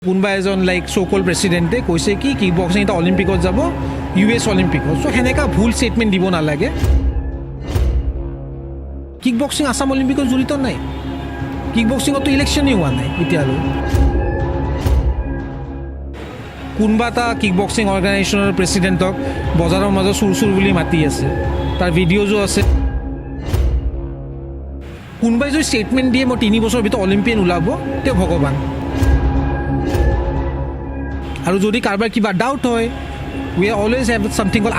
কোনোবা এজন লাইক চ'কল প্ৰেচিডেণ্টে কৈছে কি কিক বক্সিং এটা অলিম্পিকত যাব US অলিম্পিকত চ' সেনেকুৱা ভুল ষ্টেটমেণ্ট দিব নালাগে কিক বক্সিং আসাম অলিম্পিকত জড়িত নাই কিক বক্সিঙতো ইলেকশ্যনেই হোৱা নাই এতিয়ালৈ কোনোবা এটা কিক বক্সিং অৰ্গেনাইজেশ্যনৰ প্ৰেচিডেণ্টক বজাৰৰ মাজত চুৰ বুলি মাতি আছে তাৰ ভিডিঅ'জো আছে কোনোবাই যদি ষ্টেটমেণ্ট দিয়ে মই 3 বছৰৰ ভিতৰত অলিম্পিয়ান ওলাব তেওঁ ভগৱান আৰু যদি কাৰোবাৰ কিবা ডাউট হয় we always have something call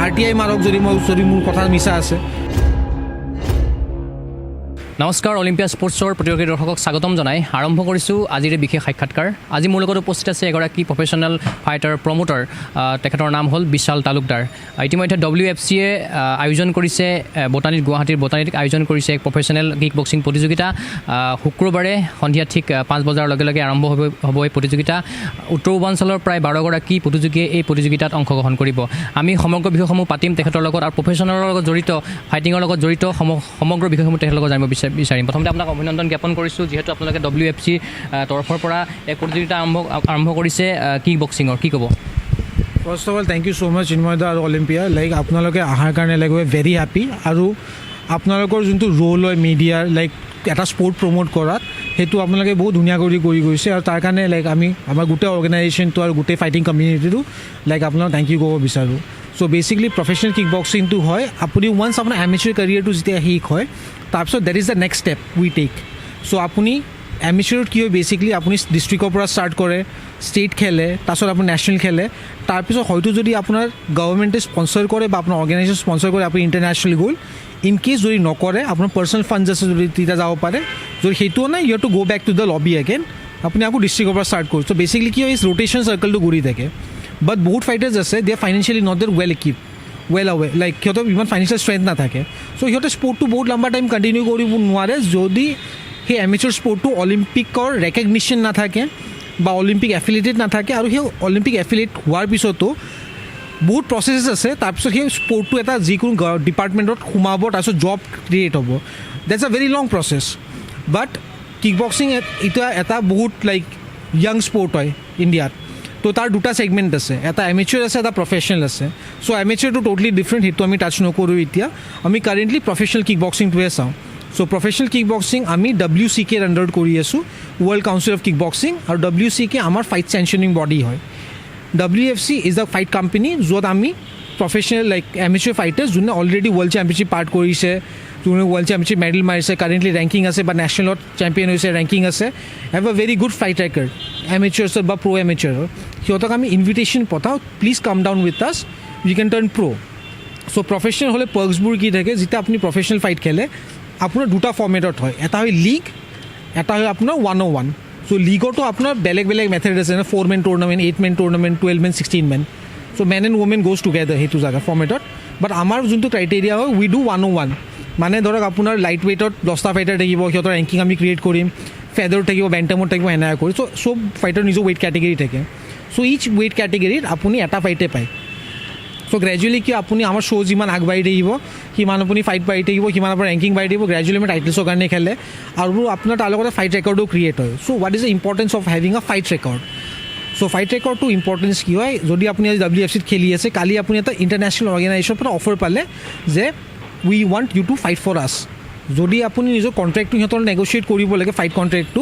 RTI মাৰক যদি মোৰ কথা মিছা আছে নমস্কাৰ অলিম্পিয়া স্পৰ্টছৰ প্ৰতিযোগী দৰ্শকক স্বাগতম জনাই আৰম্ভ কৰিছোঁ আজিৰ বিশেষ সাক্ষাৎকাৰ আজি মোৰ লগত উপস্থিত আছে এগৰাকী প্ৰফেশ্যনেল ফাইটাৰ প্ৰমোটাৰ তেখেতৰ নাম হ'ল বিশাল তালুকদাৰ ইতিমধ্যে WFCয়ে আয়োজন কৰিছে গুৱাহাটীৰ বটানীত আয়োজন কৰিছে এক প্ৰফেশ্যনেল কিক বক্সিং প্ৰতিযোগিতা শুক্ৰবাৰে সন্ধিয়া ঠিক 5 বজাৰ লগে লগে আৰম্ভ হ'ব এই প্ৰতিযোগিতা উত্তৰ পূৰ্বাঞ্চলৰ প্ৰায় 12গৰাকী প্ৰতিযোগীয়ে এই প্ৰতিযোগিতাত অংশগ্ৰহণ কৰিব আমি সমগ্ৰ বিষয়সমূহ পাতিম তেখেতৰ লগত আৰু প্ৰফেশ্যনেলৰ লগত জড়িত ফাইটিঙৰ লগত জড়িত সমগ্ৰ বিষয়সমূহ তেখেতৰ লগত জানিব বিচাৰিম প্ৰথমতে আপোনাক অভিনন্দন জ্ঞাপন কৰিছোঁ যিহেতু আপোনালোকে WFC তৰফৰ পৰা এক প্ৰতিযোগিতা আৰম্ভ কৰিছে কিক বক্সিঙৰ কি ক'ব first of all thank you so' much চিন্ময়দা আৰু অলিম্পিয়া লাইক আপোনালোকে অহাৰ কাৰণে লাইক উই ভেৰি হেপী আৰু আপোনালোকৰ যোনটো ৰোল হয় মিডিয়াৰ লাইক এটা স্পৰ্ট প্ৰমোট কৰাত সেইটো আপোনালোকে বহুত ধুনীয়া কৰি গৈছে আৰু তাৰ কাৰণে লাইক আমি আমাৰ গোটেই অৰ্গেনাইজেশ্যনটো আৰু গোটেই ফাইটিং কমিউনিটিটো লাইক আপোনালোক থেংক ইউ ক'ব বিচাৰোঁ চ' বেচিকলি প্ৰফেশ্যনেল কিক বক্সিংটো হয় আপুনি ওৱান্স আপোনাৰ এমেচাৰ কেৰিয়াৰটো যেতিয়া শেষ হয় তাৰপিছত that is the next step we take so' আপুনি এমেচাৰত কি হয় বেচিকলি আপুনি ডিষ্ট্ৰিক্টৰ পৰা ষ্টাৰ্ট কৰে ষ্টেট খেলে তাৰপিছত আপুনি নেশ্যনেল খেলে তাৰপিছত হয়তো যদি আপোনাৰ গভৰ্ণমেণ্টে স্পনচাৰ কৰে বা আপোনাৰ অৰ্গেনাইজেশ্যন স্পনচাৰ কৰে আপুনি ইণ্টাৰনেশ্যনেল গ'ল ইন কেছ যদি নকৰে আপোনাৰ পাৰ্চনেল ফাণ্ডছ আছে যদি তেতিয়া যাব পাৰে যদি সেইটোও নাই ইউ হেভ টু গ' বেক টু দ্য লবি এগেইন আপুনি আকৌ ডিষ্ট্ৰিক্টৰ পৰা ষ্টাৰ্ট কৰোঁ চ' বেচিকলি কি হয় ৰোটেশ্যন চাৰ্কলটো ঘূৰি থাকে বাট বহুত ফাইটাৰ্ছ আছে দে ফাইনেন্সিয়েলি নট দেৰ ৱেল ইকুইপ ৱেল আৱে লাইক সিহঁতৰ ইমান ফাইনেন্সিয়েল ষ্ট্ৰেংথ নাথাকে চ' সিহঁতে স্পৰ্টটো বহুত লম্বা টাইম কণ্টিনিউ কৰিব নোৱাৰে যদি সেই এমেচাৰ স্পৰ্টটো অলিম্পিকৰ ৰেকগনিশ্যন নাথাকে বা অলিম্পিক এফিলিয়েটেড নাথাকে আৰু সেই অলিম্পিক এফিলিয়েট হোৱাৰ পিছতো বহুত প্ৰচেছেছ আছে তাৰপিছত সেই স্পৰ্টটো এটা যিকোনো ডিপাৰ্টমেণ্টত সোমাব তাৰপিছত জব ক্ৰিয়েট হ'ব দেটছ আ ভেৰি লং প্ৰচেছ বাট কিক বক্সিং এতিয়া এটা বহুত লাইক য়াং স্পৰ্ট হয় ইণ্ডিয়াত তো তাৰ দুটা ছেগমেণ্ট আছে এটা এমেচাৰ আছে এটা প্ৰফেশ্যনেল আছে চ' এমেচাৰটো ট'টেলি ডিফাৰেণ্ট সেইটো আমি টাচ নকৰোঁ এতিয়া আমি কাৰেণ্টলি প্ৰফেশ্যনেল কিক বক্সিংটোৱে চাওঁ চ' প্ৰফেশ্যনেল কিক বক্সিং আমি WCKৰ আণ্ডাৰত কৰি আছোঁ world council of kick boxing আৰু WCK আমাৰ ফাইট চেংচনিং বডি হয় WFC is a fight company য'ত আমি প্ৰফেশ্যনেল লাইক এমেচাৰ ফাইটাৰ্ছ যোনে অলৰেডি ৱৰ্ল্ড চেম্পিয়নশ্বিপ পাৰ্ট কৰিছে যোনে ৱৰ্ল্ড চেম্পিয়নশ্বিপ মেডেল মাৰিছে কাৰেণ্টলি ৰেংকিং আছে বা নেশ্যনেলত চেম্পিয়ন হৈছে ৰেংকিং আছে হেভ আ ভেৰি গুড ফাইট ৰেকৰ্ড এমেচাৰ্ছৰ বা প্ৰ' এমেচাৰৰ সিহঁতক আমি ইনভিটেশ্যন পঠাওঁ প্লিজ কাম ডাউন উইথ আছ we can turn pro' so' professional হ'লে পাৰ্কছবোৰ কি থাকে যেতিয়া আপুনি প্ৰফেশ্যনেল ফাইট খেলে আপোনাৰ দুটা ফৰ্মেটত হয় এটা হয় লীগ এটা হয় আপোনাৰ 101 চ' লীগতো আপোনাৰ বেলেগ মেথড আছে 4-man tournament 8-man tournament 12-man 16-man so' men and women goes together সেইটো জেগা ফৰ্মেটত বাট আমাৰ যোনটো ক্ৰাইটেৰিয়া হয় উই ডু 101 মানে ধৰক আপোনাৰ লাইট ৱেইটত 10টা ফাইটাৰ থাকিব সিহঁতৰ ৰেংকিং আমি ক্ৰিয়েট কৰিম ফেডাৰত থাকিব বেণ্টামত থাকিব এনেকৈ কৰি চ' চব ফাইটাৰ নিজৰ ৱেইট কেটেগৰী থাকে চ' ইচ ৱেইট কেটেগৰীত আপুনি এটা ফাইটে পায় চ' গ্ৰেজুৱেলি কি আপুনি আমাৰ শ্ব' যিমান আগবাঢ়ি থাকিব সিমান আপুনি ফাইট বাঢ়ি থাকিব সিমান আপোনাৰ ৰেংকিং বাঢ়ি থাকিব গ্ৰেজুৱেলি আমি টাইটেলছৰ কাৰণে খেলে আৰু আপোনাৰ তাৰ লগতে ফাইট ৰেকৰ্ডো ক্ৰিয়েট হয় so' what is the importance of having a fight record so' fight ৰেকৰ্ডটো ইম্পৰ্টেঞ্চ কি হয় যদি আপুনি আজি WFCত খেলি আছে কালি আপুনি এটা ইণ্টাৰনেশ্যনেল অৰ্গেনাইজেশ্যনৰ পৰা অফাৰ পালে যে we want you to fight for us যদি আপুনি নিজৰ কণ্ট্ৰেক্টটো সিহঁতৰ নেগচিয়েট কৰিব লাগে ফাইট কণ্ট্ৰেক্টটো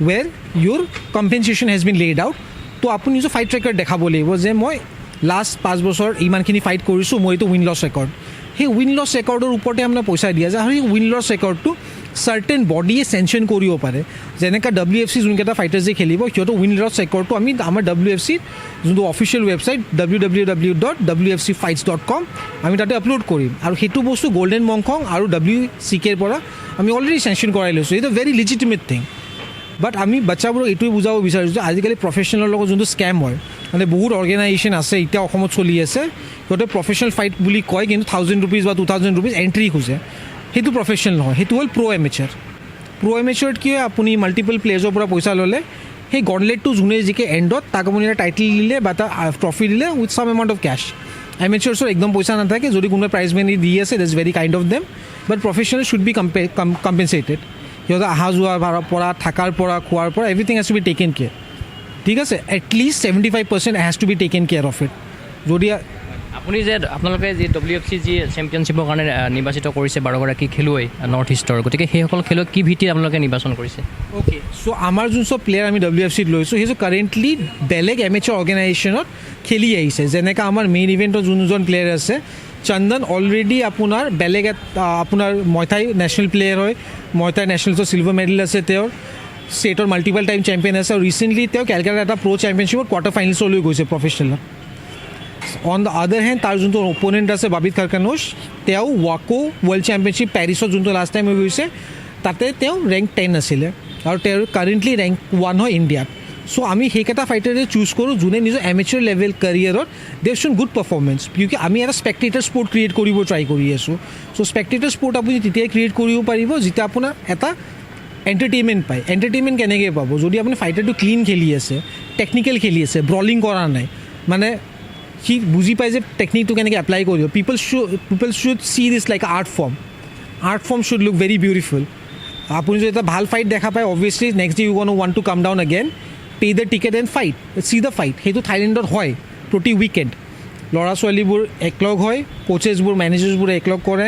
where your compensation has been laid out তো আপুনি নিজৰ ফাইট ৰেকৰ্ড দেখাব লাগিব যে মই লাষ্ট 5 বছৰ ইমানখিনি ফাইট কৰিছোঁ মই এইটো উইন লছ ৰেকৰ্ড সেই উইন লছ ৰেকৰ্ডৰ ওপৰতে আপোনাৰ পইচা দিয়া যায় আৰু সেই উইন লছ ৰেকৰ্ডটো চাৰ্টেন বডিয়ে চেংচন কৰিব পাৰে যেনেকৈ WFC যোনকেইটা ফাইটাৰ্ছে খেলিব সিহঁতৰ উইন লছ ৰেকৰ্ডটো আমি আমাৰ WFCৰ যোনটো অফিচিয়েল ৱেবছাইট www.wfcfights.com আমি তাতে আপলোড কৰিম আৰু সেইটো বস্তু গল্ডেন মংখং আৰু WCKৰ পৰা আমি অলৰেডি চেংচন কৰাই লৈছোঁ এইটো ভেৰি লিজিটিমেট থিং বাট আমি বাচ্চাবোৰক এইটোৱে বুজাব বিচাৰিছোঁ যে আজিকালি প্ৰফেশ্যনেলৰ লগত যোনটো স্কেম হয় মানে বহুত অৰ্গেনাইজেশ্যন আছে এতিয়া অসমত চলি আছে সিহঁতে প্ৰফেশ্যনেল ফাইট বুলি কয় কিন্তু 1000 rupees বা 2000 rupees এণ্ট্ৰি খোজে সেইটো প্ৰফেশ্যনেল নহয় সেইটো হ'ল প্ৰ' এমেচাৰত কি হয় আপুনি মাল্টিপল প্লেয়াৰ্ছৰ পৰা পইচা ল'লে সেই গনলেটটো যোনে জিকে এণ্ডত তাক আপুনি এটা টাইটেল দিলে বা এটা ট্ৰফি দিলে with some amount of cash এমেচাৰ্ছৰ একদম পইচা নাথাকে যদি কোনোবাই প্ৰাইজ মানি দি আছে that's very kind of them but professional should be compensated সিহঁতে অহা যোৱাৰ পৰা থকাৰ পৰা খোৱাৰ পৰা everything has to be taken care ঠিক আছে, at least 75% has to be taken care of it. যদি আপুনি যে আপোনালোকে যি WFC যি চেম্পিয়নশ্বিপৰ কাৰণে নিৰ্বাচিত কৰিছে 12গৰাকী খেলুৱৈ নৰ্থ ইষ্টৰ, গতিকে সেইসকল খেলুৱৈক কি ভিত্তিত আপোনালোকে নিৰ্বাচন কৰিছে? অ'কে, চ' আমাৰ যোন চব প্লেয়াৰ আমি WFCত লৈছোঁ সেই কাৰেণ্টলি বেলেগ এমেচাৰ অৰ্গেনাইজেশ্যনত খেলি আহিছে। যেনেকৈ আমাৰ মেইন ইভেণ্টৰ যোনজন প্লেয়াৰ আছে চন্দন, অলৰেডি আপোনাৰ বেলেগ আপোনাৰ মইথাই নেশ্যনেল প্লেয়াৰ হয়, মইথাই নেশ্যনেলছৰ চিলভাৰ মেডেল আছে, তেওঁৰ ষ্টেটৰ মাল্টিপল টাইম চেম্পিয়ন আছে, আৰু ৰিচেণ্টলি তেওঁ কেলকাটাৰ এটা প্ৰ' চেম্পিয়নশ্বিপত কোৱাৰ্টাৰ ফাইনেলছলৈ গৈছে প্ৰফেচনেলত। অন দ্য আদাৰ হেণ্ড তাৰ যোনটো অপনেণ্ট আছে বাবিত খাৰকানোছ, তেওঁ ৱাকো ৱৰ্ল্ড চেম্পিয়নশ্বিপ পেৰিছত যোনটো লাষ্ট টাইম হৈ গৈছে তাতে তেওঁ ৰেংক 10 আছিলে, আৰু তেওঁৰ কাৰেণ্টলি ৰেংক 1 হয় ইণ্ডিয়াত। চ' আমি সেইকেইটা ফাইটাৰে চুজ কৰোঁ যোনে নিজৰ এমেচাৰ লেভেল কেৰিয়াৰত দে শ্বন গুড পাৰফৰ্মেঞ্চ, কিউকি আমি এটা স্পেক্টেটাৰ স্পৰ্ট ক্ৰিয়েট কৰিব ট্ৰাই কৰি আছোঁ। চ' স্পেক্টেটাৰ স্পৰ্ট আপুনি তেতিয়াই ক্ৰিয়েট কৰিব পাৰিব যেতিয়া আপোনাৰ এটা এণ্টাৰটেইনমেণ্ট পায়। এণ্টাৰটেইনমেণ্ট কেনেকৈ পাব? যদি আপুনি ফাইটাৰটো ক্লিন খেলি আছে, টেকনিকেল খেলি আছে, ব্ৰলিং কৰা নাই, মানে সি বুজি পায় যে টেকনিকটো কেনেকৈ এপ্লাই কৰিব। People should see this like art form should look very beautiful. আপুনি যদি এটা ভাল ফাইট দেখা পায়, obviously next day you gonna want to come down again, pay the ticket and fight, see the fight. সেইটো থাইলেণ্ডত হয় প্ৰতি উইকেণ্ড। ল'ৰা ছোৱালীবোৰ একলগ হয়, কোচেছবোৰ মেনেজাৰ্ছবোৰে একলগ কৰে,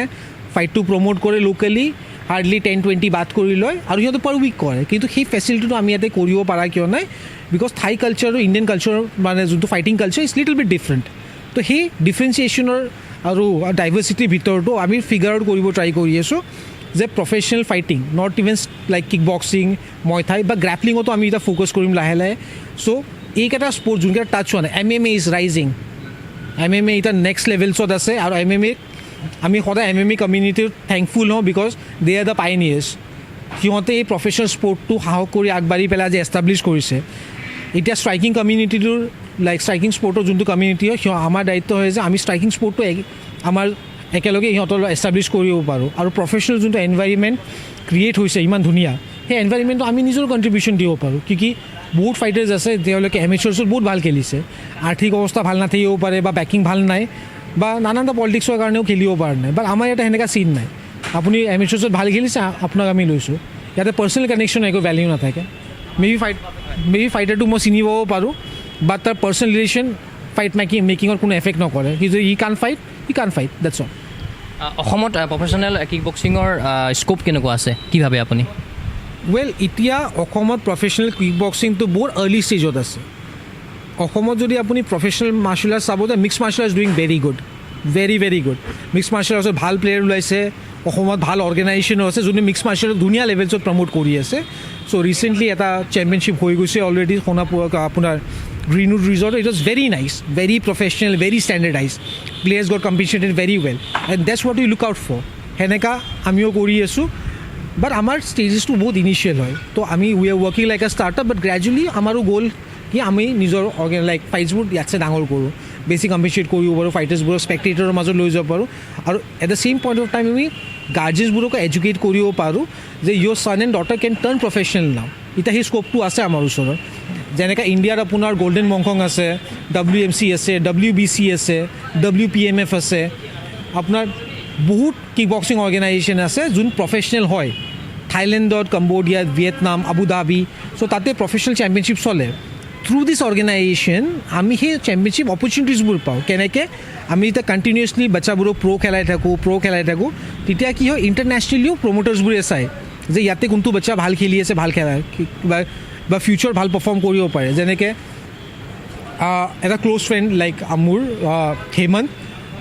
ফাইটটো প্ৰমোট কৰে লোকেলি, হাৰ্ডলি 10-20 বাট কৰি লয়, আৰু সিহঁতে পাৰ উইক কৰে। কিন্তু সেই ফেচিলিটিটো আমি ইয়াতে কৰিব পৰা কিয় নাই? বিকজ থাই কালচাৰ আৰু ইণ্ডিয়ান কালচাৰ মানে যোনটো fighting culture is little bit different. তো সেই ডিফাৰেঞ্চিয়েশ্যনৰ আৰু ডাইভাৰ্চিটিৰ ভিতৰতো আমি ফিগাৰ আউট কৰিব ট্ৰাই কৰি আছোঁ যে professional fighting, not even like kick boxing, muay thai বা গ্ৰেপলিঙতো আমি এতিয়া ফ'কাছ কৰিম লাহে লাহে। চ' এইকেইটা স্পৰ্ট যোনকেইটা টাচ হোৱা নাই, MMA ইজ ৰাইজিং, MMA এতিয়া নেক্সট লেভেলছত আছে, আৰু MMA আমি সদায় MMA কমিউনিটিৰ থেংকফুল হওঁ বিকজ দে আৰ দ্য পাইনিয়াৰ্ছ। সিহঁতে এই প্ৰফেচনেল স্পৰ্টটো সাহস কৰি আগবাঢ়ি পেলাই আজি এষ্টাব্লিছ কৰিছে। এতিয়া ষ্ট্ৰাইকিং কমিউনিটিটোৰ লাইক ষ্ট্ৰাইকিং স্পৰ্টৰ যোনটো কমিউনিটি হয়, আমাৰ দায়িত্ব হয় যে আমি ষ্ট্ৰাইকিং স্পৰ্টটো আমাৰ একেলগে সিহঁতৰ এষ্টাব্লিছ কৰিব পাৰোঁ, আৰু প্ৰফেচনেল যোনটো এনভাইৰমেণ্ট ক্ৰিয়েট হৈছে ইমান ধুনীয়া, সেই এনভাইৰমেণ্টটো আমি নিজৰ কণ্ট্ৰিবিউশ্যন দিব পাৰোঁ। কিউকি বহুত ফাইটাৰ্ছ আছে তেওঁলোকে এমেচাৰ্ছত বহুত ভাল খেলিছে, আৰ্থিক অৱস্থা ভাল নাথাকিব পাৰে বা বেকিং ভাল নাই বা নানানটা পলিটিক্সৰ কাৰণেও খেলিব পৰা নাই, বাট আমাৰ ইয়াতে সেনেকুৱা চিন নাই। আপুনি এমেচাৰ্ছত ভাল খেলিছে, আপোনাক আমি লৈছোঁ। ইয়াতে পাৰ্চনেল কানেকশ্যন একো ভেলিউ নাথাকে। মেবি ফাইটাৰটো মই চিনি পাব পাৰোঁ, বাট তাৰ পাৰ্চনেল ৰিলেশ্যন ফাইট মেকিঙত কোনো এফেক্ট নকৰে। ই কান ফাইট দেটছ অল। অসমত প্ৰফেচনেল কিক বক্সিঙৰ স্ক'প কেনেকুৱা আছে কি ভাবে আপুনি? ৱেল, এতিয়া অসমত প্ৰফেচনেল কিক বক্সিংটো বহুত আৰ্লি ষ্টেজত আছে। অসমত যদি আপুনি প্ৰফেচনেল মাৰ্চেল আৰ্টছ চাব, mix martial arts doing very good, very good. Mix martial আৰ্টছত ভাল প্লেয়াৰ ওলাইছে, অসমত ভাল অৰ্গেনাইজেশ্যনো আছে যোনে মিক্স মাৰ্চেল আৰ্ট ধুনীয়া লেভেলছত প্ৰমোট কৰি আছে। চ' ৰিচেণ্টলি এটা চেম্পিয়নশ্বিপ হৈ গৈছে অলৰেডি আপোনাৰ Greenwood resort. It was very nice, very professional, very standardise, players got competition very well, and that's what you look out for. সেনেকা আমিও কৰি আছোঁ, বাট আমাৰ ষ্টেজেছটো বহুত ইনিচিয়েল হয়। তো আমি we are working like a startup, but gradually আমাৰো গ'ল কি আমি নিজৰ লাইক ফাইটছবোৰ ইয়াতছে ডাঙৰ কৰোঁ, বেছি কম্পিটিশ্যন কৰিব পাৰোঁ, ফাইটাৰ্ছবোৰক স্পেক্টেটৰৰ মাজত লৈ যাব পাৰোঁ, আৰু at the same point of time আমি গাৰ্জেনছবোৰকো এডুকেট কৰিব পাৰোঁ যে your son and daughter can turn professional now. এতিয়া সেই স্ক'পটো আছে আমাৰ ওচৰত। যেনেকৈ ইণ্ডিয়াত আপোনাৰ গল্ডেন মংখং আছে, WMC আছে, WBC আছে, WPMF আছে, আপোনাৰ বহুত কিক বক্সিং অৰ্গেনাইজেশ্যন আছে যোন প্ৰফেচনেল হয়। থাইলেণ্ডত, কম্বোডিয়াত, ভিয়েটনাম, আবুধাবি, চ' তাতে প্ৰফেচনেল চেম্পিয়নশ্বিপ চলে। থ্ৰু দিছ অৰ্গেনাইজেশ্যন আমি সেই চেম্পিয়নশ্বিপ অপৰচুনিটিছবোৰ পাওঁ। কেনেকৈ আমি যেতিয়া কণ্টিনিউৱাছলি বাচ্চাবোৰক প্ৰ' খেলাই থাকোঁ, তেতিয়া কি হয়, ইণ্টাৰনেশ্যনেলিও প্ৰমোটাৰ্ছবোৰে চায় যে ইয়াতে কোনটো বাচ্চা ভাল খেলি আছে, ভাল খেলা বা ফিউচাৰ ভাল পাৰফৰ্ম কৰিব পাৰে। যেনেকৈ এটা ক্ল'জ ফ্ৰেণ্ড লাইক মোৰ হেমন্ত,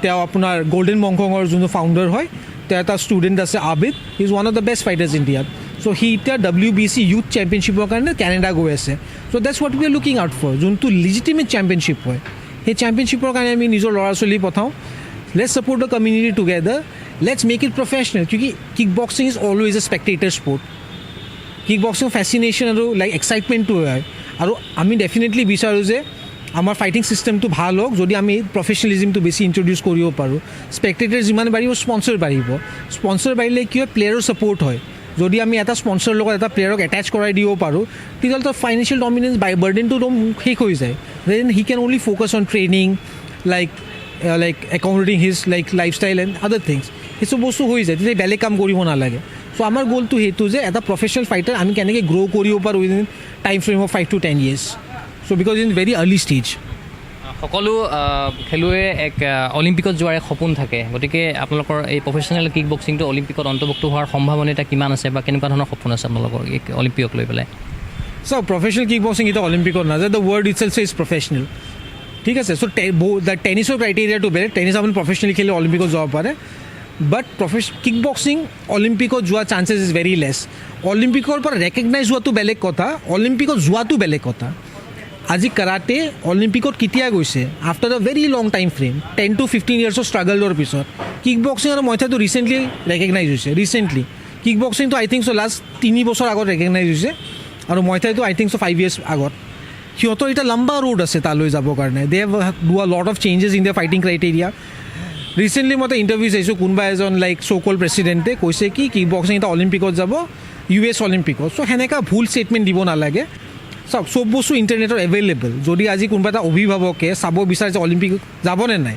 তেওঁ আপোনাৰ গল্ডেন মংখঙৰ যোনটো ফাউণ্ডাৰ হয়, তেওঁ এটা ষ্টুডেণ্ট আছে Abid, he is one of the best fighters ইণ্ডিয়াত। চ' সি এতিয়া WBC ইউথ চেম্পিয়নশ্বিপৰ কাৰণে কেনেডা গৈ আছে। So' that's what we are looking out for. যোনটো লিজিটিমেট চেম্পিয়নশ্বিপ হয়, সেই চেম্পিয়নশ্বিপৰ কাৰণে আমি নিজৰ ল'ৰা ছোৱালী পঠাওঁ। Let's support the community together, let's make it professional, কিউকি kick boxing is always a spectator sport. Kick boxing fascination আৰু লাইক এক্সাইটমেণ্টটো হয়, আৰু আমি ডেফিনেটলি বিচাৰোঁ যে আমাৰ ফাইটিং ছিষ্টেমটো ভাল হওক। যদি আমি প্ৰফেচনেলিজিমটো বেছি ইণ্ট্ৰডিউচ কৰিব পাৰোঁ, স্পেক্টেটাৰ যিমান বাঢ়িব স্পনচৰ বাঢ়িব। স্পনচৰ বাঢ়িলে কি হয়, প্লেয়াৰৰ ছাপোৰ্ট হয়। যদি আমি এটা স্পনচৰৰ লগত এটা প্লেয়াৰক এটেচ কৰাই দিব পাৰোঁ, তেতিয়াহ'লে তাৰ ফাইনেন্সিয়েল ডমিনেঞ্চ বাৰ্ডেনটো শেষ হৈ যায়। Then he can only focus on training, like accommodating his like lifestyle and other things. সেইটো বস্তু হৈ যায়, তেতিয়া বেলেগ কাম কৰিব নালাগে। চ' আমাৰ গ'লটো সেইটো যে এটা প্ৰফেচনেল ফাইটাৰ আমি কেনেকৈ গ্ৰ' কৰিব পাৰোঁ within time frame of 5 to 10 years। So' so' because in very early stage. সকলো খেলুৱৈ এক অলিম্পিকত যোৱাৰ এক সপোন থাকে, গতিকে আপোনালোকৰ এই প্ৰফেচনেল কিক বক্সিংটো অলিম্পিকত অন্তৰ্ভুক্ত হোৱাৰ সম্ভাৱনীয়তা কিমান আছে বা কেনেকুৱা ধৰণৰ সপোন আছে আপোনালোকৰ এই অলিম্পিকক লৈ পেলাই? চ' প্ৰফেচনেল কিক বক্সিং এতিয়া অলিম্পিকত নাযায়, দ্য ৱৰ্ড ইটছেল্ফ ইজ প্ৰফেচনেল, ঠিক আছে। চ' টেনিছৰ ক্ৰাইটেৰিয়াটো বেলেগ, টেনিছ আপুনি প্ৰফেচনেলি খেলি অলিম্পিকত যাব পাৰে, বাট কিক বক্সিং অলিম্পিকত যোৱা চান্সেছ ইজ ভেৰি লেছ। অলিম্পিকৰ পৰা ৰেকগনাইজ হোৱাটো বেলেগ কথা, অলিম্পিকত যোৱাটো বেলেগ কথা। আজি কাৰাটে অলিম্পিকত কেতিয়া গৈছে? আফটাৰ আ very long time frame, 10 to 15 yearsৰ ষ্ট্ৰাগলৰ পিছত। কিক বক্সিং আৰু মইথাটো ৰিচেণ্টলি ৰেকগনাইজ হৈছে, ৰিচেণ্টলি। কিক বক্সিংটো আই থিংক চ' লাষ্ট 3 বছৰ আগত ৰেকগনাইজ হৈছে, আৰু মইথাইটো আই থিংক চ' 5 years আগত। সিহঁতৰ এতিয়া লম্বা ৰোড আছে তালৈ যাবৰ কাৰণে। They have do a lot of changes in the fighting criteria. Recently মই এটা ইণ্টাৰভিউ চাইছোঁ, কোনোবা এজন লাইক চ' কল প্ৰেচিডেণ্টে কৈছে কি কিক বক্সিং এটা অলিম্পিকত যাব, US অলিম্পিকত। চ' সেনেকুৱা ভুল ষ্টেটমেণ্ট দিব নালাগে। চাওক, চব বস্তু ইণ্টাৰনেটৰ এভেইলেবল। যদি আজি কোনোবা এটা অভিভাৱকে চাব বিচাৰে যে অলিম্পিক যাবনে নাই,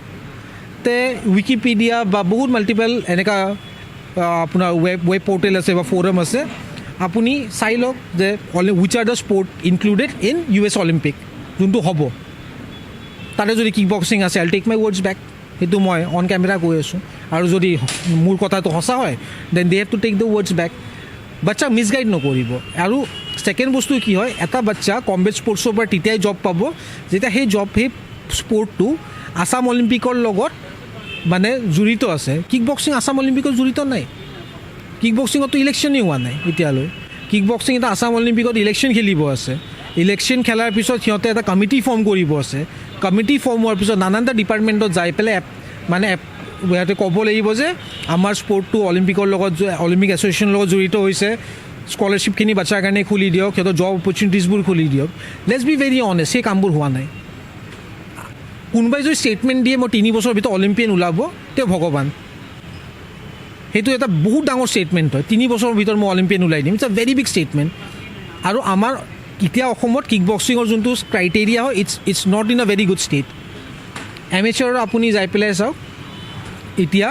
তে উইকিপিডিয়া বা বহুত মাল্টিপল এনেকুৱা আপোনাৰ ৱেব পৰ্টেল আছে বা ফ'ৰাম আছে, আপুনি চাই লওক যে wish are the sport included in US Olympic, যোনটো হ'ব। তাতে যদি কিক বক্সিং আছে, আইল টেক মাই ৱৰ্ডছ বেক, সেইটো মই অন কেমেৰা কৈ আছোঁ। আৰু যদি মোৰ কথাটো সঁচা হয়, then they have to take the words back. বাচ্চাক মিছগাইড নকৰিব। আৰু ছেকেণ্ড বস্তু কি হয়, এটা বাচ্চা কম্বেট স্পৰ্টছৰ পৰা তেতিয়াই জব পাব যেতিয়া সেই স্পৰ্টটো আছাম অলিম্পিকৰ লগত মানে জড়িত আছে। কিক বক্সিং আছাম অলিম্পিকত জড়িত নাই। কিক বক্সিঙততো ইলেকশ্যনেই হোৱা নাই এতিয়ালৈ। কিক বক্সিং এটা আছাম অলিম্পিকত ইলেকশ্যন খেলিব আছে। ইলেকশ্যন খেলাৰ পিছত সিহঁতে এটা কমিটি ফৰ্ম কৰিব আছে। কমিটি ফৰ্ম হোৱাৰ পিছত নানানটা ডিপাৰ্টমেণ্টত যাই পেলাই মানে সিহঁতে ক'ব লাগিব যে আমাৰ স্পৰ্টটো অলিম্পিকৰ লগত, অলিম্পিক এছ'চিয়েশ্যনৰ লগত জড়িত হৈছে, স্কলাৰশ্বিপখিনি বাচ্চাৰ কাৰণে খুলি দিয়ক, সিহঁতৰ জব অপৰচুনিটিজবোৰ খুলি দিয়ক। লেটছ বি ভেৰি অনেষ্ট, সেই কামবোৰ হোৱা নাই। কোনোবাই যদি ষ্টেটমেণ্ট দিয়ে মই 3 বছৰৰ ভিতৰত অলিম্পিয়ান ওলাব, তেওঁ ভগৱান। সেইটো এটা বহুত ডাঙৰ ষ্টেটমেণ্ট হয়, 3 বছৰৰ ভিতৰত মই অলিম্পিয়ান ওলাই দিম। ইটছ আ ভেৰি বিগ ষ্টেটমেণ্ট। আৰু আমাৰ এতিয়া অসমত কিক বক্সিঙৰ যোনটো ক্ৰাইটেৰিয়া হয়, it's not in a very good state. এমেচাৰৰ আপুনি যাই পেলাই চাওক, এতিয়া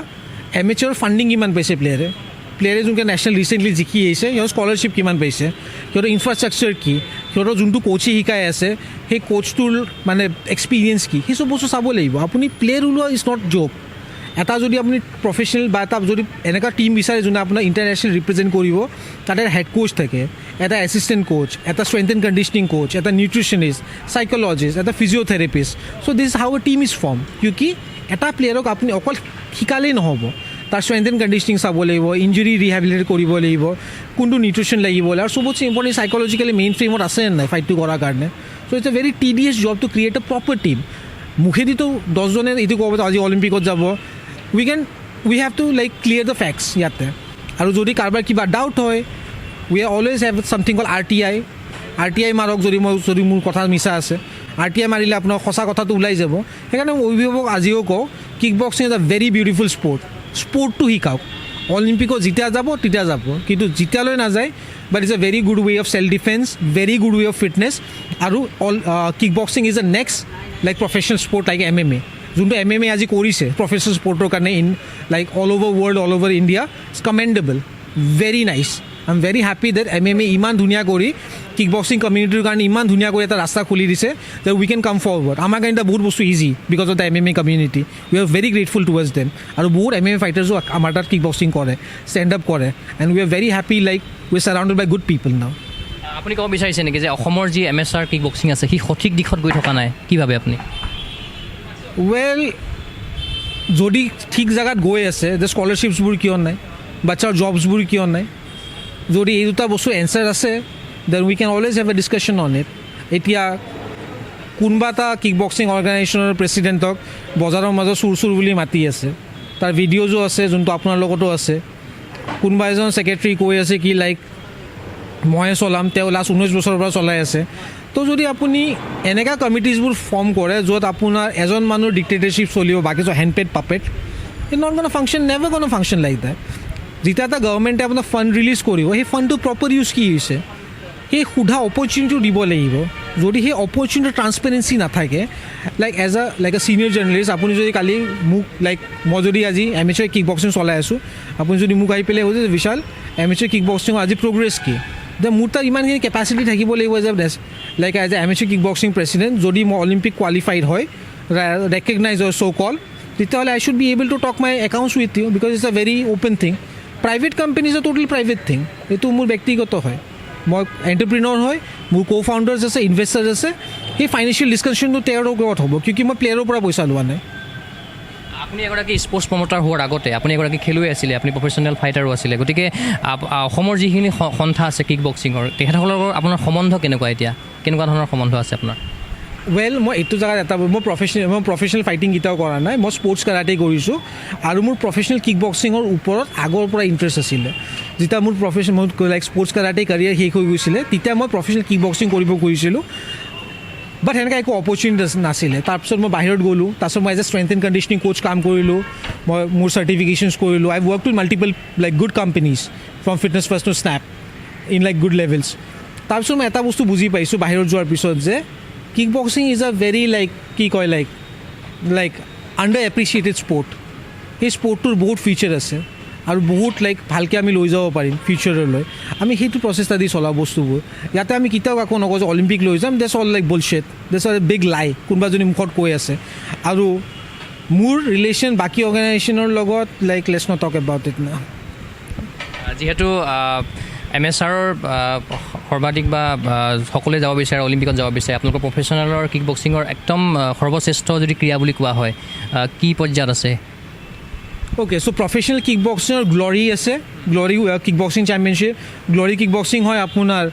এমেচাৰৰ ফাণ্ডিং কিমান পাইছে প্লেয়াৰে যোনকৈ নেশ্যনেল ৰিচেণ্টলি জিকি আহিছে, সিহঁতৰ স্কলাৰশ্বিপ কিমান পাইছে, সিহঁতৰ ইনফ্ৰাষ্ট্ৰাকচাৰ কি, সিহঁতৰ যোনটো কোচে শিকাই আছে সেই কোচটোৰ মানে এক্সপিৰিয়েঞ্চ কি, সেই চব বস্তু চাব লাগিব। আপুনি প্লেয়াৰ ওলোৱা ইজ নট জব। এটা যদি আপুনি প্ৰফেচনেল বা এটা যদি এনেকুৱা টীম বিচাৰে যোনে আপোনাৰ ইণ্টাৰনেশ্যনেল ৰিপ্ৰেজেণ্ট কৰিব, তাতে হেড কোচ থাকে, এটা এছিষ্টেণ্ট কোচ, এটা ষ্ট্ৰেংথ এণ্ড কণ্ডিশ্যনিং কোচ, এটা নিউট্ৰিচনিষ্ট, চাইকলজিষ্ট, এটা physiotherapist. So' this is how a team is form. কিউকি এটা প্লেয়াৰক আপুনি অকল শিকালেই নহ'ব, তাৰ ষ্ট্ৰেংথ এণ্ড কণ্ডিশ্যনিং চাব লাগিব, ইঞ্জুৰি ৰিহেবিলিটেট কৰিব লাগিব, কোনটো নিউট্ৰিশ্যন লাগিব, আৰু চবতছে ইম্পৰ্টেণ্ট চাইকলজিকেলি মেইন ফ্ৰেমত আছে নাই ফাইটটো কৰাৰ কাৰণে। So' it's a very tedious job to create a proper team. মুখেদিতো 10জনে এইটো ক'ব আজি অলিম্পিকত যাব, we have to like clear the facts ইয়াতে। আৰু যদি কাৰোবাৰ কিবা ডাউট হয়, we always have something call RTI মাৰক, যদি মোৰ কথা মিছা আছে, RTI মাৰিলে আপোনাৰ সঁচা কথাটো ওলাই যাব। সেইকাৰণে মই অভিভাৱক আজিও কওঁ, kick boxing is a very beautiful স্পৰ্টটো শিকাওক। অলিম্পিকত যেতিয়া যাব তেতিয়া যাব, কিন্তু যেতিয়ালৈ নাযায়, but it's a very good way of self defence, very good way of fitness. আৰু kick boxing is a next like professional sport like MMA, যোনটো MMA আজি কৰিছে প্ৰফেচনেল স্পৰ্টৰ কাৰণে in like all over world, all over India, it's commendable, very nice. I am very happy that MMA ইমান ধুনীয়া কৰি kick boxing কমিউনিটিৰ কাৰণে ইমান ধুনীয়া কৰি এটা ৰাস্তা খুলি দিছে যে উই কেন কাম ফৰৱাৰ্ড। আমাৰ কাৰণে এটা বহুত বস্তু easy because of the MMA community. We are very grateful towards them. আৰু বহুত MMA ফাইটাৰ্ছো আমাৰ তাত কিক বক্সিং কৰে, ষ্টেণ্ড আপ কৰে, and we are very happy like we are surrounded by good people now. আপুনি ক'ব বিচাৰিছে নেকি যে অসমৰ যি এমেচাৰ কিক বক্সিং আছে সি সঠিক দিশত গৈ থকা নাই, কি ভাবে আপুনি? ৱেল, যদি ঠিক জেগাত গৈ আছে, যে স্কলাৰশ্বিপছবোৰ কিয় নাই, বাচ্চাৰ জবছবোৰ কিয় নাই, যদি এই দুটা বস্তু এনচাৰ আছে, then we can always have a discussion on it. এতিয়া কোনোবা এটা কিক বক্সিং অৰ্গেনাইজেশ্যনৰ প্ৰেচিডেণ্টক বজাৰৰ মাজত চুৰ বুলি মাতি আছে, তাৰ ভিডিঅ'জো আছে যোনটো আপোনাৰ লগতো আছে। কোনোবা এজন ছেক্ৰেটাৰী কৈ আছে কি লাইক ময়ে চলাম, তেওঁ লাষ্ট 19 বছৰৰ পৰা চলাই আছে। তো যদি আপুনি এনেকুৱা কমিটিজবোৰ ফৰ্ম কৰে য'ত আপোনাৰ এজন মানুহৰ ডিক্টেটৰশ্বিপ চলিব, বাকী চব hand paid puppet, it not gonna function, never gonna function like that. যেতিয়া এটা গভৰ্ণমেণ্টে আপোনাৰ ফাণ্ড ৰিলিজ কৰিব, সেই ফাণ্ডটো প্ৰপাৰ ইউজ কি হৈছে, সেই সোধা অপৰচুনিটিও দিব লাগিব। যদি সেই অপৰচুনিটিৰ ট্ৰান্সপেৰেঞ্চি নাথাকে, like as a senior journalist, আপুনি যদি কালি মোক লাইক মই যদি আজি এমেচাৰ কিক বক্সিং চলাই আছোঁ, আপুনি যদি মোক আহি পেলাই কৈছে বিশাল এমেচাৰ কিক বক্সিঙৰ আজি প্ৰগ্ৰেছ কি, মোৰ তাত ইমানখিনি কেপাচিটি থাকিব লাগিব as like as a amateur kick boxing president যদি মই অলিম্পিক কোৱালিফাইড হয় ৰেকগনাইজ হয় চ' কল তেতিয়াহ'লে I should be able to talk my accounts with you because it's a very open thing private company is a total private thing এইটো মোৰ ব্যক্তিগত হয় মই এণ্টাৰপ্ৰিনৰ হয় মোৰ কো ফাউণ্ডাৰ্ছ আছে ইনভেষ্টাৰ্ছ আছে সেই ফাইনেন্সিয়েল ডিছকাশ্যনটো তেওঁৰ লগত হ'ব কিয় মই প্লেয়াৰৰ পৰা পইচা লোৱা নাই আপুনি এগৰাকী স্পৰ্টছ প্ৰমোটাৰ হোৱাৰ আগতে আপুনি এগৰাকী খেলুৱৈ আছিলে আপুনি প্ৰফেচনেল ফাইটাৰো আছিলে গতিকে অসমৰ যিখিনি সন্থা আছে কিক বক্সিঙৰ তেখেতসকলৰ লগত আপোনাৰ সম্বন্ধ কেনেকুৱা এতিয়া কেনেকুৱা ধৰণৰ সম্বন্ধ আছে আপোনাৰ ৱেল মই এইটো জেগাত এটা মই প্ৰফেচনেল ফাইটিং কেতিয়াও কৰা নাই মই স্পৰ্টছ কাৰাটে কৰিছোঁ আৰু মোৰ প্ৰফেচনেল কিক বক্সিঙৰ ওপৰত আগৰ পৰা ইণ্টাৰেষ্ট আছিলে যেতিয়া মোৰ লাইক স্পৰ্টছ কাৰাটে কেৰিয়াৰ শেষ হৈ গৈছিলে তেতিয়া মই প্ৰফেচনেল কিক বক্সিং কৰিব খুজিছিলোঁ বাট সেনেকৈ একো অপৰচুনিটি নাছিলে তাৰপিছত মই বাহিৰত গ'লোঁ তাৰপিছত মই as a strength and conditioning coach কাম কৰিলোঁ মই মোৰ চাৰ্টিফিকেশ্যনছ কৰিলোঁ I work with multiple like good companies from Fitness First to Snap in like good levels তাৰপিছত মই এটা বস্তু বুজি পাইছোঁ বাহিৰত যোৱাৰ পিছত যে kick boxing is a very like কি কয় লাইক আণ্ডাৰ এপ্ৰিচিয়েটেড স্পৰ্ট সেই স্পৰ্টটোৰ বহুত ফিচাৰ আছে আৰু বহুত লাইক ভালকৈ আমি লৈ যাব পাৰিম ফিউচাৰলৈ আমি সেইটো প্ৰচেষ্টা দি চলাওঁ বস্তুবোৰ ইয়াতে আমি কেতিয়াও কাকো নকওঁ যে অলিম্পিক লৈ যাম that's all like bullshit that's all big lie কোনোবা যদি মুখত কৈ আছে আৰু মোৰ ৰিলেশ্যন বাকী অৰ্গেনাইজেশ্যনৰ লগত like let's not talk about it না যিহেতু এম এছ আৰৰ সৰ্বাধিক বা সকলোৱে যাব বিচাৰে অলিম্পিকত যাব বিচাৰে আপোনালোকৰ প্ৰফেচনেলৰ কিক বক্সিঙৰ একদম সৰ্বশ্ৰেষ্ঠ যদি ক্ৰীড়া বুলি কোৱা হয় কি পৰ্যায়ত আছে অ'কে চ' প্ৰফেচনেল কিক বক্সিঙৰ গ্লৰি আছে glory kick boxing championship glory kick boxing হয় আপোনাৰ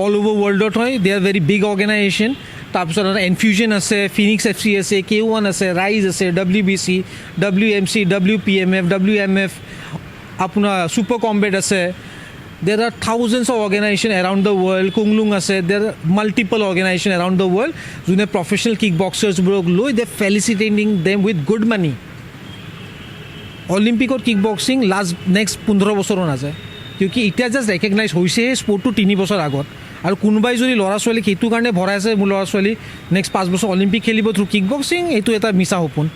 অল অভাৰ ৱৰ্ল্ডত হয় they are very big organisation তাৰপিছত এনফিউজন আছে ফিনিক্স FC আছে K1 আছে ৰাইজ আছে WBC WMC WPMF WMF আপোনাৰ ছুপাৰ কম্বেট আছে there are thousands of organizations around the world Kunglung ase there are multiple organizations around the world june professional kickboxers brok loy they felicitating them with good money olympic or kickboxing last next 15 বছৰ না যায় কিউকি ইটা just recognise হৈছে স্পৰ্টটো 3 বছৰ আগত আৰু কোনোবাই যদি ল'ৰা ছোৱালী সেইটো কাৰণে ভৰাই আছে মোৰ ল'ৰা ছোৱালী নেক্সট 5 বছৰ অলিম্পিক খেলিব থ্ৰু কিকবক্সিং এইটো এটা মিছা সপোন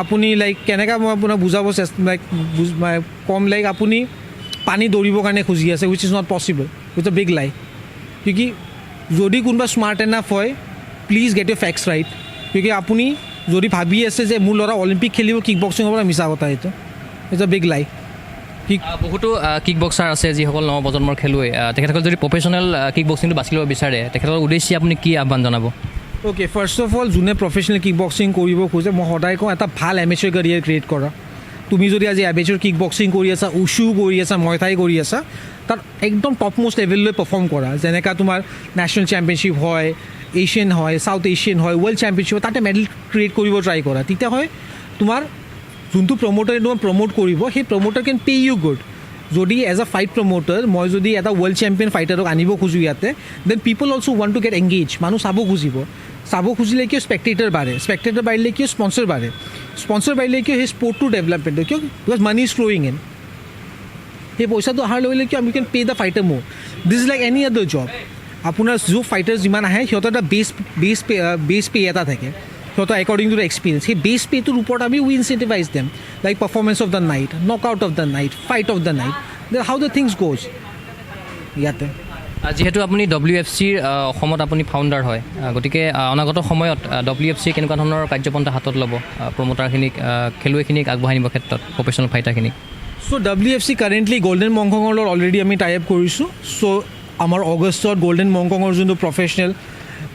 আপুনি লাইক কেনেকা মই আপোনাক বুজাব লাইক কম লাইক আপুনি পানী দৌৰিবৰ কাৰণে খুজি আছে which is not possible with a big lie কিউকি যদি কোনোবা স্মাৰ্ট এনাফ হয় please get your facts right কিউকি আপুনি যদি ভাবি আছে যে মোৰ ল'ৰা অলিম্পিক খেলিব কিক বক্সিঙৰ পৰা মিছা কথা এইটো ইটছ এ বিগ লাই বহুতো কিক বক্সাৰ আছে যিসকল নৱপ্ৰজন্মৰ খেলুৱৈ তেখেতসকল যদি প্ৰফেচনেল কিক বক্সিংটো বাছি ল'ব বিচাৰে তেখেতৰ উদ্দেশ্যে আপুনি কি আহ্বান জনাব অ'কে ফাৰ্ষ্ট অফ অল যোনে প্ৰফেচনেল কিক বক্সিং কৰিব খোজে মই সদায় কওঁ এটা ভাল এমেচাৰ কেৰিয়াৰ ক্ৰিয়েট কৰা তুমি যদি আজি এমেচাৰ কিক বক্সিং কৰি আছা উছু কৰি আছা ময়থাই কৰি আছা তাত একদম টপ মোষ্ট লেভেললৈ পাৰফৰ্ম কৰা যেনেকৈ তোমাৰ নেশ্যনেল চেম্পিয়নশ্বিপ হয় এছিয়ান হয় চাউথ এছিয়ান হয় ৱৰ্ল্ড চেম্পিয়নশ্বিপ তাতে মেডেল ক্ৰিয়েট কৰিব ট্ৰাই কৰা তেতিয়া হয় তোমাৰ যোনটো প্ৰমোটাৰে তোমাক প্ৰমোট কৰিব সেই promoter can pay you good যদি এজ এ ফাইট প্ৰমোটাৰ মই যদি এটা ৱৰ্ল্ড চেম্পিয়ন ফাইটাৰক আনিব খোজোঁ ইয়াতে then people also' want to get engage মানুহ চাব খুজিব চাব খুজিলে কিয় স্পেক্টেটাৰ বাঢ়ে স্পেক্টেটাৰ বাঢ়িলে কিয় স্পনচাৰ বাঢ়ে স্পনচাৰ বাঢ়িলে কিয় সেই স্পৰ্টটোৰ ডেভেলপমেণ্ট কিয় because money is flowing in সেই পইচাটো অহাৰ লগে লগে কিয় আমি কেন পে দ্য ফাইটাৰ মোৰ this is like any other job আপোনাৰ যোন ফাইটাৰ যিমান আহে সিহঁতৰ এটা বেছ পে এটা থাকে সিহঁতৰ একৰ্ডিং টু দ্য এক্সপিৰিয়েঞ্চ সেই বেছ পে'টোৰ ওপৰত আমি we incentivise them like performance of the night knock out of the night fight of the night then how the things goes ইয়াতে যিহেতু আপুনি WFCৰ অসমত আপুনি ফাউণ্ডাৰ হয় গতিকে অনাগত সময়ত WFC কেনেকুৱা ধৰণৰ কাৰ্যপন্থা হাতত ল'ব প্ৰমোটাৰখিনিক খেলুৱৈখিনিক আগবঢ়াই নিবৰ ক্ষেত্ৰত প্ৰফেচনেল ফাইটাৰখিনিক চ' WFC কাৰেণ্টলি গল্ডেন মংকঙৰ লগত অলৰেডি আমি টাই আপ কৰিছোঁ চ' আমাৰ অগষ্টত গল্ডেন মংকঙৰ যোনটো প্ৰফেচনেল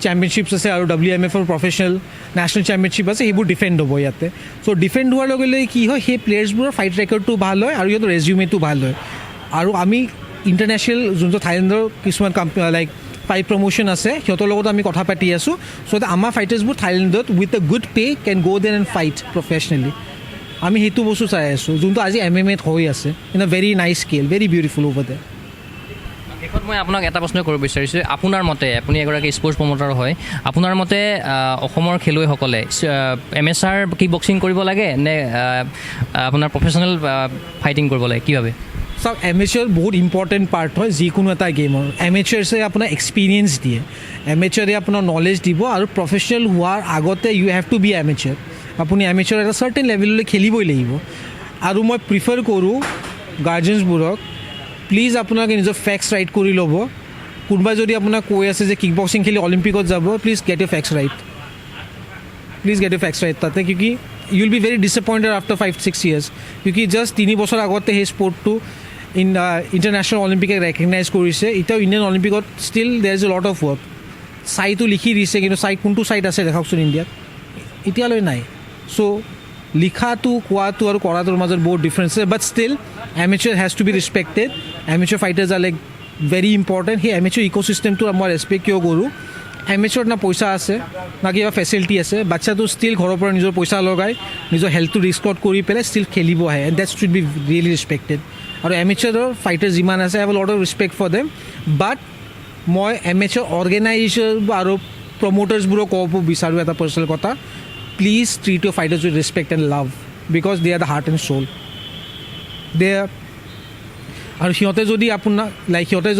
চেম্পিয়নশ্বিপছ আছে আৰু WMFৰ প্ৰফেচনেল নেশ্যনেল চেম্পিয়নশ্বিপ আছে সেইবোৰ ডিফেণ্ড হ'ব ইয়াতে চ' ডিফেণ্ড হোৱাৰ লগে লগে কি হয় সেই প্লেয়াৰ্ছবোৰৰ ফাইট ৰেকৰ্ডটো ভাল হয় আৰু সিহঁতৰ ৰেজিউমেটো ভাল হয় আৰু আমি ইণ্টাৰনেশ্যনেল যোনটো থাইলেণ্ডৰ কিছুমান লাইক ফাইট প্ৰমোশ্যন আছে সিহঁতৰ লগত আমি কথা পাতি আছোঁ চ' আমাৰ ফাইটাৰ্ছবোৰ থাইলেণ্ডত উইথ এ গুড পে' কেন গ' দেন এণ্ড ফাইট প্ৰফেচনেলি আমি সেইটো বস্তু চাই আছোঁ যোনটো আজি MMA হৈ আছে in a very nice scale very beautiful over দে শেষত মই আপোনাক এটা প্ৰশ্ন কৰিব বিচাৰিছোঁ আপোনাৰ মতে আপুনি এগৰাকী স্পৰ্টছ প্ৰমোটাৰ হয় আপোনাৰ মতে অসমৰ খেলুৱৈসকলে MSR কিক বক্সিং কৰিব লাগে নে আপোনাৰ প্ৰফেচনেল ফাইটিং কৰিব লাগে কি ভাবে চাওক এমেচাৰ বহুত ইম্পৰ্টেণ্ট পাৰ্ট হয় যিকোনো এটা গেমৰ এমেচাৰ্ছে আপোনাৰ এক্সপিৰিয়েঞ্চ দিয়ে এমেচাৰে আপোনাৰ নলেজ দিব আৰু প্ৰফেচনেল হোৱাৰ আগতে you have to be amateur আপুনি এমেচাৰ এটা চাৰ্টেন লেভেললৈ খেলিবই লাগিব আৰু মই প্ৰিফাৰ কৰোঁ গাৰ্জেনছবোৰক প্লিজ আপোনালোকে নিজৰ ফেক্টছ ৰাইট কৰি ল'ব কোনোবাই যদি আপোনাক কৈ আছে যে কিক বক্সিং খেলি অলিম্পিকত যাব please get your facts right তাতে কিউকি you will be very disappointed after 5-6 years কিউকি জাষ্ট 3 বছৰ আগতে সেই স্পৰ্টটো ইণ্টাৰনেশ্যনেল অলিম্পিকে ৰেকগনাইজ কৰিছে এতিয়াও ইণ্ডিয়ান অলিম্পিকত still there is a lot of work চাইটো লিখি দিছে কিন্তু কোনটো চাইট আছে দেখাওকচোন ইণ্ডিয়াত এতিয়ালৈ নাই চ' লিখাটো কোৱাটো আৰু কৰাটোৰ মাজত বহুত ডিফাৰেঞ্চ আছে but still amateur has to be respected amateur fighters are like very important সেই এমেচাৰ ইক'চিষ্টেমটো মই ৰেচপেক্ট কিয় কৰোঁ এমেচাৰত না পইচা আছে না কিবা ফেচিলিটি আছে বাচ্চাটো ষ্টিল ঘৰৰ পৰা নিজৰ পইচা লগাই নিজৰ হেল্থটো ৰিস্কত কৰি পেলাই ষ্টিল খেলিব আহে and that should be really respected আৰু এমেচাৰৰ ফাইটাৰ যিমান আছে I have lot of respect for them but মই এমেচাৰ অৰ্গেনাইজেশ্যন আৰু প্ৰমোটাৰ্ছবোৰক ক'ব বিচাৰোঁ এটা পাৰ্চনেল কথা please treat your fighters with respect and love because they are the heart and soul they আৰু সিহঁতে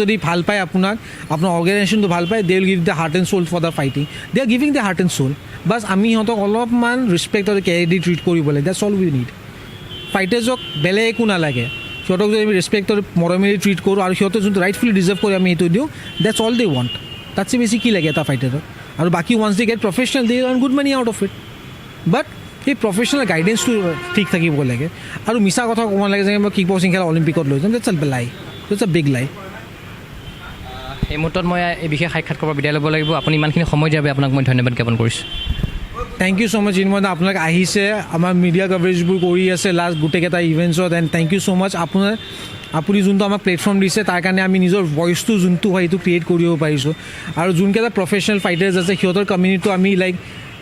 যদি ভাল পায় আপোনাৰ অৰ্গেনাইজেশ্যনটো ভাল পায় they will give the heart and soul for the fighting they are giving the heart and soul বাছ আমি সিহঁতক অলপমান ৰেচপেক্ট আৰু কেয়াৰ দি ট্ৰিট কৰিব লাগে দেটছ অল উই নিড ফাইটাৰ্ছক বেলেগ একো নালাগে সিহঁতক যদি আমি ৰেচপেক্ট আৰু মৰমেৰে ট্ৰিট কৰোঁ আৰু সিহঁতে যোনটো ৰাইটফুলি ডিজাৰ্ভ কৰি আমি এইটো দিওঁ দেটছ অল দে ৱান্ট তাতছে বেছি কি লাগে এটা ফাইটাৰক আৰু বাকী ones they get professional they earn good money out of it but সেই প্ৰফেচনেল গাইডেঞ্চটো ঠিক থাকিব লাগে আৰু মিছা কথা ক'ব নালাগে যে মই কিক বক্সিং খেলা অলিম্পিকত লৈ যাম দেটছ আ লাই দেটছ আ বিগ লাই এই মুহূৰ্তত মই এই বিশেষ সাক্ষাৎকাৰৰ বিদায় ল'ব লাগিব আপুনি ইমানখিনি সময় দিয়াৰ বাবে আপোনাক মই ধন্যবাদ জ্ঞাপন কৰিছোঁ থেংক ইউ ছ' মাছ ইনময় আপোনালোক আহিছে আমাৰ মিডিয়া কভাৰেজবোৰ কৰি আছে লাষ্ট গোটেইকেইটা ইভেণ্টছত এণ্ড থেংক ইউ ছ' মাছ আপুনি যোনটো আমাক প্লেটফৰ্ম দিছে তাৰ কাৰণে আমি নিজৰ ভইচটো যোনটো হয় সেইটো ক্ৰিয়েট কৰিব পাৰিছোঁ আৰু যোনকেইটা প্ৰফেচনেল ফাইটাৰ্ছ আছে সিহঁতৰ কমিউনিটিটো আমি লাইক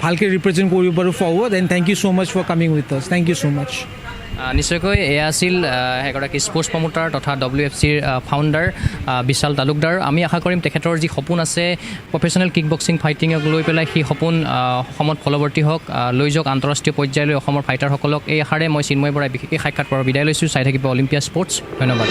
ভালকৈ ৰিপ্ৰেজেণ্ট কৰিব পাৰোঁ forward and thank you so' much for coming with us thank you so' much নিশ্চয়কৈ এয়া আছিল এগৰাকী স্পৰ্টছ প্ৰমোটাৰ তথা WFCৰ ফাউণ্ডাৰ বিশাল তালুকদাৰ আমি আশা কৰিম তেখেতৰ যি সপোন আছে প্ৰফেচনেল কিক বক্সিং ফাইটিঙক লৈ পেলাই সেই সপোন অসমত ফলৱৰ্তী হওক লৈ যাওক আন্তঃৰাষ্ট্ৰীয় পৰ্যায়লৈ অসমৰ ফাইটাৰসকলক এই আশাৰে মই চিন্ময় বৰাই বিশেষ সাক্ষাৎকাৰৰ বিদায় লৈছোঁ চাই থাকিব অলিম্পিয়া স্পৰ্টছ ধন্যবাদ